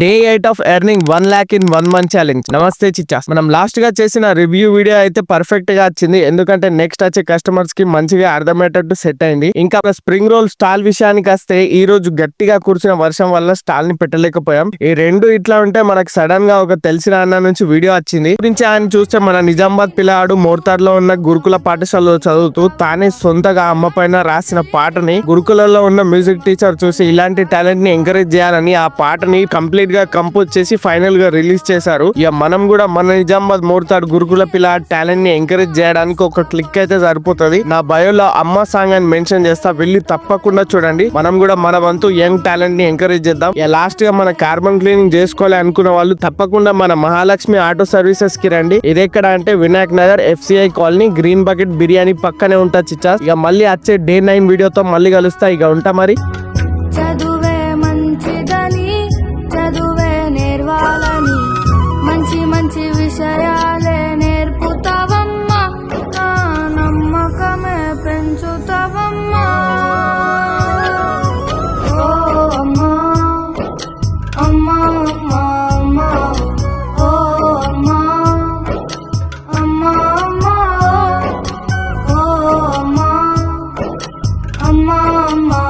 Day 8 of earning 1 lakh in 1 month challenge. నమస్తే చిచ్చాస్. మనం last గా చేసిన రివ్యూ వీడియో అయితే పర్ఫెక్ట్ గా వచ్చింది. ఎందుకంటే నెక్స్ట్ వచ్చే కస్టమర్స్ కి మంచిగా అర్థమయ్యేటట్టు సెట్ అయింది. ఇంకా స్ప్రింగ్ రోల్ స్టాల్ విషయానికి వస్తే ఈ రోజు గట్టిగా కురిసిన వర్షం వల్ల స్టాల్ ని పెట్టలేకపోయాం. ఈ రెండు ఇట్లా ఉంటే మనకు సడన్ గా ఒక తెలిసిన అన్న నుంచి వీడియో వచ్చింది. గురించి ఆయన చూస్తే మన నిజామాబాద్ పిల్లాడు మోర్తార్ లో ఉన్న గురుకుల పాఠశాలలో చదువుతూ తానే సొంతగా అమ్మ పైన రాసిన పాటని గురుకులలో ఉన్న మ్యూజిక్ టీచర్ చూసి ఇలాంటి టాలెంట్ ని ఎంకరేజ్ చేయాలని ఆ పాటని కంప్లీట్ గా కంపోజ్ చేసి ఫైనల్ గా రిలీజ్ చేశారు. ఇక మనం కూడా మన నిజామాబాద్ మోర్తాడు గురుకుల పిల్ల టాలెంట్ ని ఎంకరేజ్ చేయడానికి ఒక క్లిక్ అయితే సరిపోతుంది. నా బయోలో అమ్మ సాంగ్ అని మెన్షన్ చేస్తా, వెళ్ళి తప్పకుండా చూడండి. మనం కూడా మన వంతు యంగ్ టాలెంట్ ని ఎంకరేజ్ చేద్దాం. లాస్ట్ గా మన కార్బన్ క్లీనింగ్ చేసుకోవాలి అనుకున్న వాళ్ళు తప్పకుండా మన మహాలక్ష్మి ఆటో సర్వీసెస్ కి రండి. ఇది ఎక్కడ అంటే Vinayak Nagar FCI colony green bucket biryani పక్కనే ఉంటా చిచ్చా. ఇక మళ్ళీ వచ్చే డే 9 వీడియోతో మళ్ళీ కలుస్తా. ఇక ఉంటా మరి. చదువే మంచిదని చదువే నేర్వాలని మంచి మంచి విషయాలే నేర్పుతావమ్మా, నా నమ్మకమే పెంచుతావమ్మా. ఓ అమ్మా అమ్మా అమ్మా అమ్మా, ఓ అమ్మా అమ్మా అమ్మా, ఓ అమ్మా అమ్మా అమ్మా.